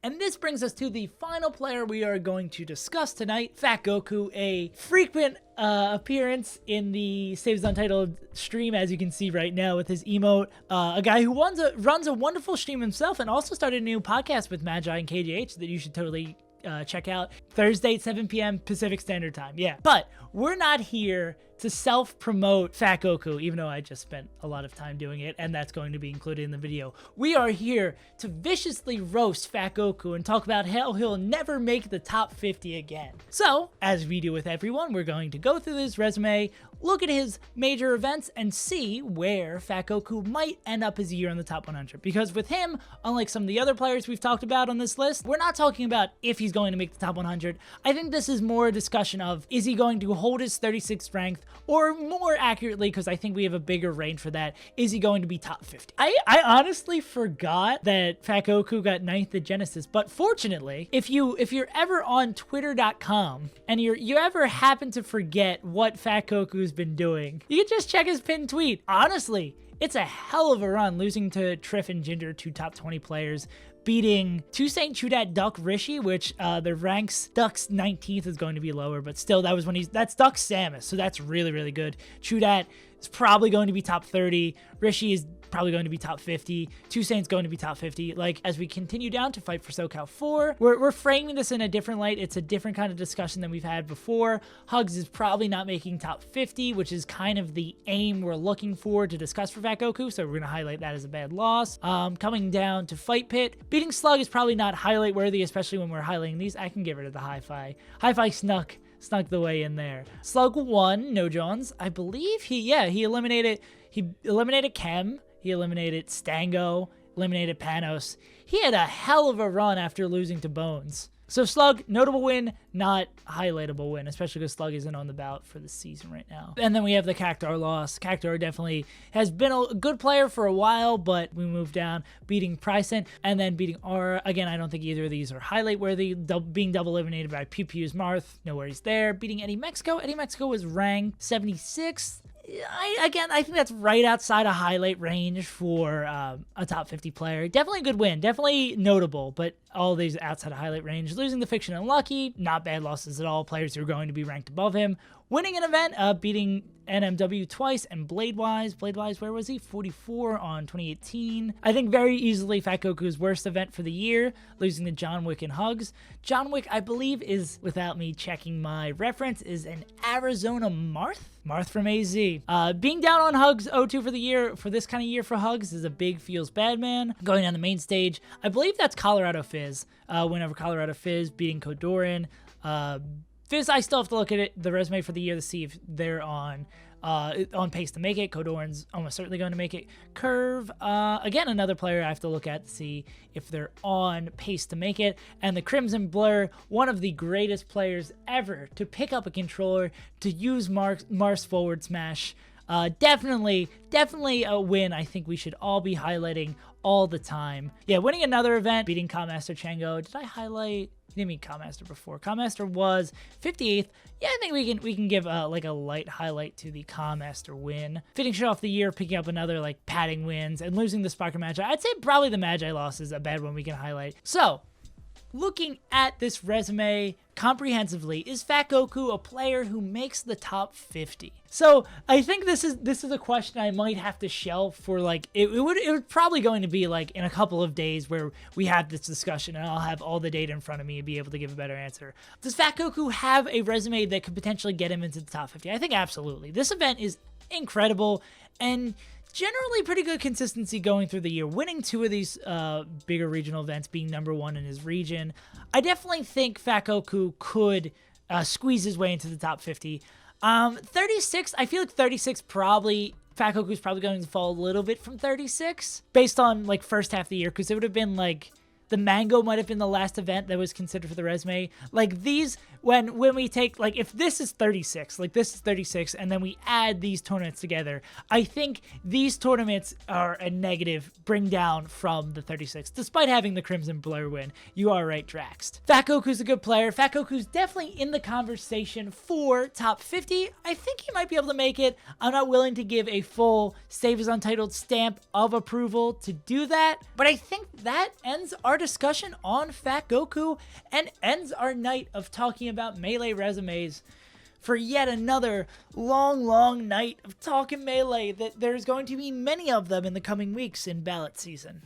And this brings us to the final player we are going to discuss tonight, FatGoku, a frequent appearance in the SaveAsUntitled stream, as you can see right now with his emote. A guy who runs a wonderful stream himself and also started a new podcast with Magi and KJH that you should totally check out. Thursday at 7 p.m. Pacific Standard Time. Yeah. But we're not here to self-promote FatGoku, even though I just spent a lot of time doing it, and that's going to be included in the video. We are here to viciously roast FatGoku and talk about how he'll never make the top 50 again. So, as we do with everyone, we're going to go through his resume, look at his major events, and see where FatGoku might end up his year in the top 100. Because with him, unlike some of the other players we've talked about on this list, we're not talking about if he's going to make the top 100. I think this is more a discussion of, is he going to hold his 36th ranked? Or more accurately, because I think we have a bigger range for that, is he going to be top 50? I honestly forgot that FatGoku got 9th at Genesis, but fortunately, if you're ever on Twitter.com and you ever happen to forget what FatGoku's been doing, you can just check his pinned tweet. Honestly, it's a hell of a run, losing to Triff and Ginger, 2 top 20 players, beating Toussaint, Chudat, Duck, Rishi, which the ranks, Duck's 19th is going to be lower, but still, that's Duck's Samus, so that's really, really good. Chudat is probably going to be top 30. Rishi is probably going to be top 50. Toussaint's going to be top 50. Like, as we continue down to fight for SoCal 4, we're framing this in a different light. It's a different kind of discussion than we've had before. Hugs is probably not making top 50, which is kind of the aim we're looking for to discuss for FatGoku, so we're going to highlight that as a bad loss. Coming down to Fight Pit, beating Slug is probably not highlight worthy, especially when we're highlighting these. I can get rid of the Hi-Fi. Hi-Fi snuck the way in there. Slug won, no Johns. I believe he eliminated Kem, he eliminated Stango, eliminated Panos. He had a hell of a run after losing to Bones. So Slug, notable win, not highlightable win, especially because Slug isn't on the ballot for the season right now. And then we have the Cactuar loss. Cactuar definitely has been a good player for a while, but we moved down, beating Pryson, and then beating Aura. Again, I don't think either of these are highlight worthy. Being double eliminated by Pew Pew's Marth, no worries there. Beating Eddie Mexico. Eddie Mexico was ranked 76th. I think that's right outside a highlight range for a top 50 player. Definitely a good win. Definitely notable, but all these outside of highlight range. Losing the Fiction and Lucky, not bad losses at all. Players who are going to be ranked above him. Winning an event, beating NMW twice, and Bladewise, where was he? 44 on 2018. I think very easily FatGoku's worst event for the year, losing to John Wick and Hugs. John Wick, I believe, is, without me checking my reference, is an Arizona Marth from AZ. Being down on Hugs 0-2 for the year, for this kind of year for Hugs, is a big feels bad man. Going down the main stage, I believe that's Colorado Fizz. Win over Colorado Fizz, beating Kodorin. Fizz, I still have to look at the resume for the year to see if they're on pace to make it. Kodorin's almost certainly going to make it. Curve, again, another player I have to look at to see if they're on pace to make it. And the Crimson Blur, one of the greatest players ever to pick up a controller, to use Mars forward smash. Definitely a win I think we should all be highlighting all the time. Yeah, winning another event, beating Commaster Chango. Did I highlight? You didn't mean Commaster before. Commaster was 58th. Yeah, I think we can give like a light highlight to the Commaster win. Finishing off the year, picking up another like padding wins, and losing the Sparker Magi. I'd say probably the Magi loss is a bad one we can highlight. So, looking at this resume comprehensively, is FatGoku a player who makes the top 50? So I think this is a question I might have to shelve for like it would probably going to be like in a couple of days where we have this discussion and I'll have all the data in front of me and be able to give a better answer. Does FatGoku have a resume that could potentially get him into the top 50? I think absolutely. This event is incredible and generally pretty good consistency going through the year, winning 2 of these bigger regional events, being #1 in his region. I definitely think FatGoku could squeeze his way into the top 50. 36, I feel like 36 probably, FatGoku's probably going to fall a little bit from 36 based on like first half of the year, because it would have been like the Mango might have been the last event that was considered for the resume. Like these, when we take, like if this is 36, like this is 36, and then we add these tournaments together, I think these tournaments are a negative bring down from the 36, despite having the Crimson Blur win. You are right, Draxed. FatGoku's a good player. FatGoku's definitely in the conversation for top 50. I think he might be able to make it. I'm not willing to give a full SaveAsUntitled stamp of approval to do that, but I think that ends our our discussion on FatGoku and ends our night of talking about Melee resumes for yet another long night of talking Melee that there's going to be many of them in the coming weeks in ballot season.